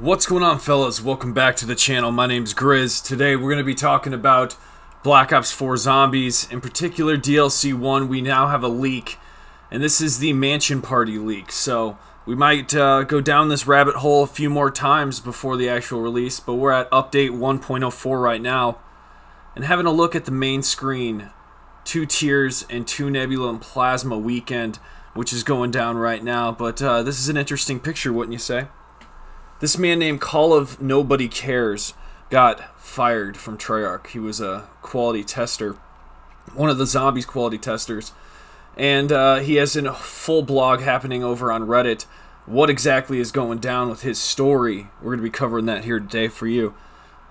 What's going on, fellas? Welcome back to the channel. My name's GRIZZ. Today we're going to be talking about Black Ops 4 Zombies, in particular DLC 1. We now have a leak, and this is the Mansion Party leak. So we might go down this rabbit hole a few more times before the actual release, but we're at update 1.04 right now, and having a look at the main screen, 2 tiers and 2 Nebula and Plasma weekend, which is going down right now. But this is an interesting picture, wouldn't you say? This man named Call of Nobody Cares got fired from Treyarch. He was a quality tester, one of the Zombies quality testers, and he has a full blog happening over on Reddit. What exactly is going down with his story? We're going to be covering that here today for you.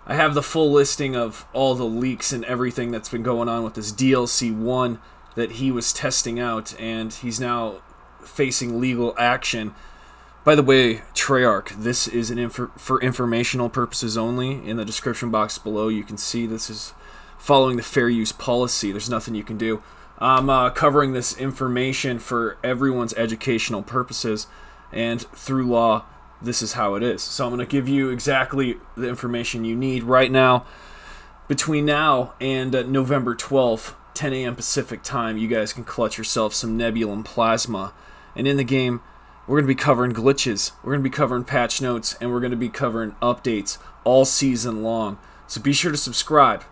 I have the full listing of all the leaks and everything that's been going on with this DLC 1 that he was testing out, and he's now facing legal action. By the way, Treyarch, this is for informational purposes only. In the description box below, you can see this is following the fair use policy. There's nothing you can do. I'm covering this information for everyone's educational purposes, and through law, this is how it is. So I'm going to give you exactly the information you need right now. Between now and November 12th, 10 a.m. Pacific time, you guys can clutch yourself some Nebula and Plasma. And in the game, we're going to be covering glitches, we're going to be covering patch notes, and we're going to be covering updates all season long. So be sure to subscribe.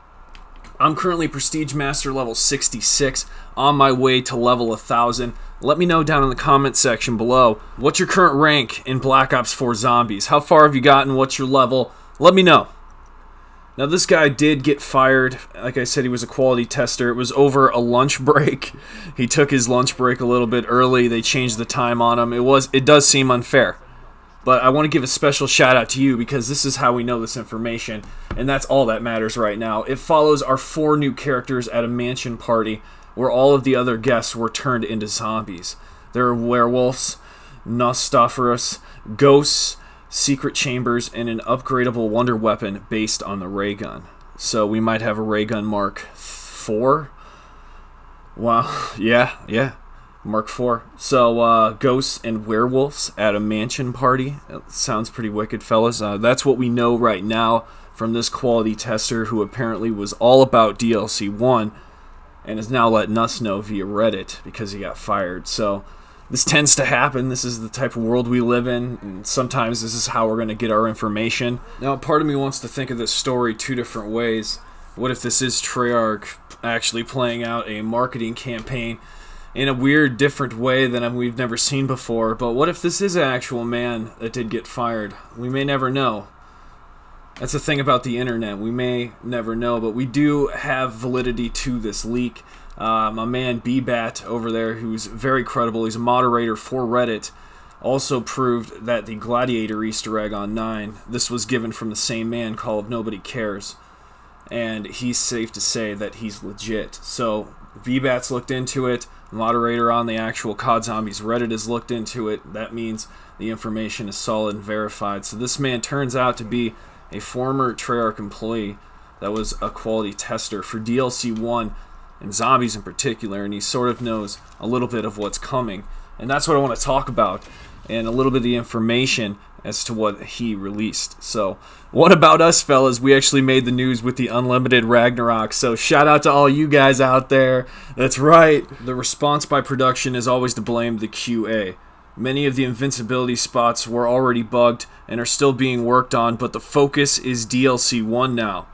I'm currently Prestige Master level 66, on my way to level 1000. Let me know down in the comment section below, what's your current rank in Black Ops 4 Zombies? How far have you gotten? What's your level? Let me know. Now, this guy did get fired. Like I said, he was a quality tester. It was over a lunch break. He took his lunch break a little bit early. They changed the time on him. It does seem unfair. But I want to give a special shout out to you, because this is how we know this information, and that's all that matters right now. It follows our 4 new characters at a mansion party where all of the other guests were turned into zombies. There are werewolves, Nostophorus, ghosts, secret chambers, and an upgradable wonder weapon based on the ray gun. So we might have a ray gun Mark 4. Wow, yeah, Mark 4. So ghosts and werewolves at a mansion party. Sounds pretty wicked, fellas. That's what we know right now from this quality tester, who apparently was all about DLC 1 and is now letting us know via Reddit because he got fired. So this tends to happen. This is the type of world we live in, and sometimes this is how we're going to get our information. Now, part of me wants to think of this story 2 different ways. What if this is Treyarch actually playing out a marketing campaign in a weird, different way than we've never seen before? But what if this is an actual man that did get fired? We may never know. That's the thing about the internet. We may never know, but we do have validity to this leak. My man B-Bat over there, who's very credible, he's a moderator for Reddit, also proved that the Gladiator Easter egg on 9, this was given from the same man, Call of Nobody Cares, and he's safe to say that he's legit. So B-Bat's looked into it, moderator on the actual COD Zombies Reddit has looked into it. That means the information is solid and verified. So this man turns out to be a former Treyarch employee that was a quality tester for DLC 1 and Zombies in particular, and he sort of knows a little bit of what's coming. And that's what I want to talk about, and a little bit of the information as to what he released. So, what about us, fellas? We actually made the news with the Unlimited Ragnarok, so shout out to all you guys out there. That's right. The response by production is always to blame the QA. Many of the invincibility spots were already bugged and are still being worked on, but the focus is DLC 1 now.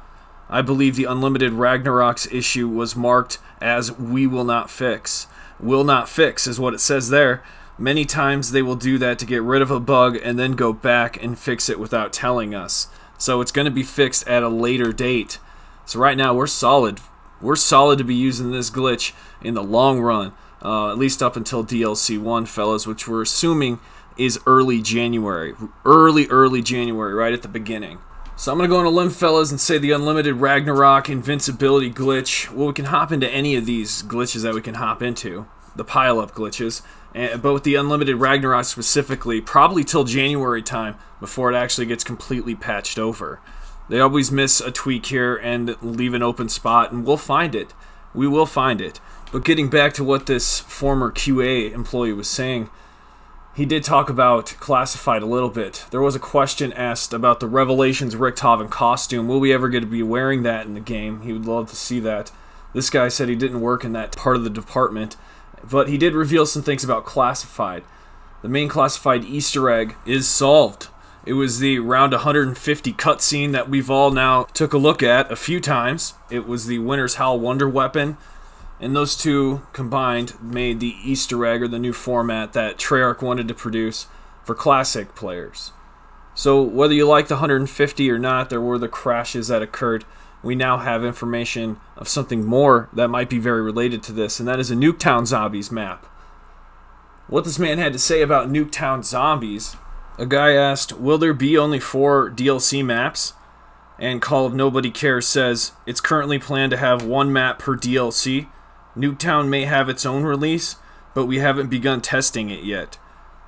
I believe the Unlimited Ragnarok's issue was marked as "we will not fix." Will not fix is what it says there. Many times they will do that to get rid of a bug and then go back and fix it without telling us. So it's going to be fixed at a later date. So right now we're solid. We're solid to be using this glitch in the long run. At least up until DLC 1, fellas, which we're assuming is early January. Early January, right at the beginning. So I'm going to go on a limb, fellas, and say the Unlimited Ragnarok invincibility glitch. Well, we can hop into any of these glitches that we can hop into, the pile-up glitches, but with the Unlimited Ragnarok specifically, probably till January time before it actually gets completely patched over. They always miss a tweak here and leave an open spot, and we'll find it. We will find it. But getting back to what this former QA employee was saying, he did talk about Classified a little bit. There was a question asked about the Revelations Richthofen costume. Will we ever get to be wearing that in the game? He would love to see that. This guy said he didn't work in that part of the department, but he did reveal some things about Classified. The main Classified Easter egg is solved. It was the round 150 cutscene that we've all now took a look at a few times. It was the Winter's Howl Wonder Weapon. And those two combined made the Easter egg, or the new format that Treyarch wanted to produce for classic players. So whether you like the 150 or not, there were the crashes that occurred. We now have information of something more that might be very related to this, and that is a Nuketown Zombies map. What this man had to say about Nuketown Zombies: a guy asked, will there be only 4 DLC maps? And Call of Nobody Cares says, it's currently planned to have 1 map per DLC. Nuketown may have its own release, but we haven't begun testing it yet.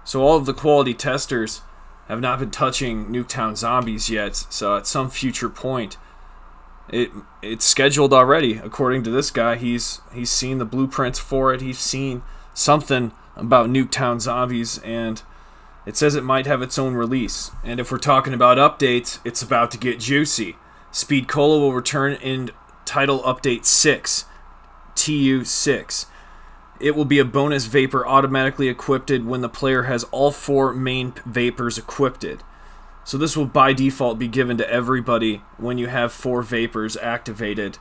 So all of the quality testers have not been touching Nuketown Zombies yet, so at some future point, it's scheduled already. According to this guy, he's seen the blueprints for it, he's seen something about Nuketown Zombies, and it says it might have its own release. And if we're talking about updates, it's about to get juicy. Speed Cola will return in Title Update 6. TU6. It will be a bonus vapor automatically equipped when the player has all 4 main vapors equipped. So this will by default be given to everybody when you have 4 vapors activated.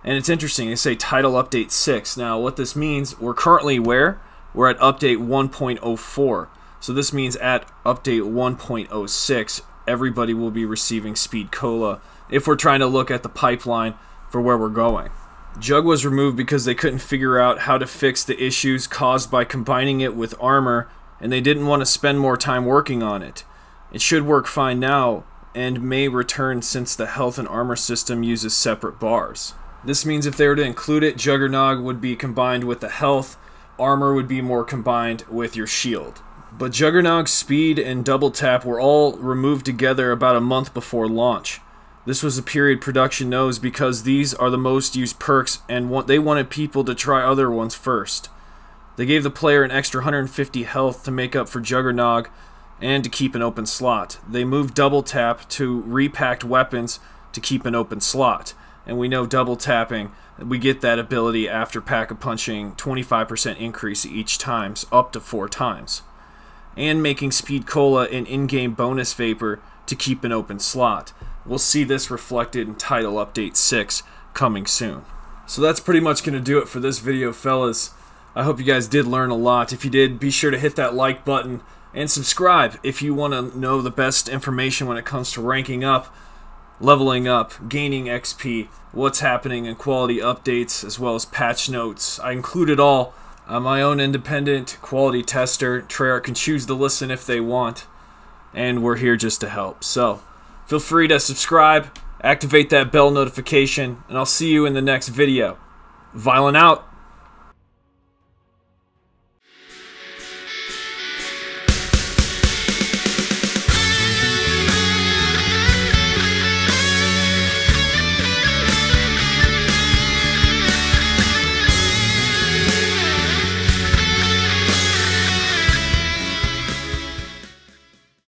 And it's interesting, they say Title Update 6. Now what this means, we're currently where? We're at Update 1.04. So this means at Update 1.06, everybody will be receiving Speed Cola if we're trying to look at the pipeline for where we're going. Jug was removed because they couldn't figure out how to fix the issues caused by combining it with armor, and they didn't want to spend more time working on it. It should work fine now, and may return since the health and armor system uses separate bars. This means if they were to include it, Juggernog would be combined with the health, armor would be more combined with your shield. But Juggernog's speed and double tap were all removed together about a month before launch. This was a period production knows because these are the most used perks, and they wanted people to try other ones first. They gave the player an extra 150 health to make up for Juggernog and to keep an open slot. They moved double tap to repacked weapons to keep an open slot. And we know double tapping, we get that ability after pack-a-punching 25% increase each time, up to 4 times. And making Speed Cola an in-game bonus vapor to keep an open slot. We'll see this reflected in Title Update 6 coming soon. So that's pretty much going to do it for this video, fellas. I hope you guys did learn a lot. If you did, be sure to hit that like button and subscribe if you want to know the best information when it comes to ranking up, leveling up, gaining XP, what's happening in quality updates, as well as patch notes. I include it all. I'm my own independent quality tester. Treyarch can choose to listen if they want, and we're here just to help. So feel free to subscribe, activate that bell notification, and I'll see you in the next video. Viollent out.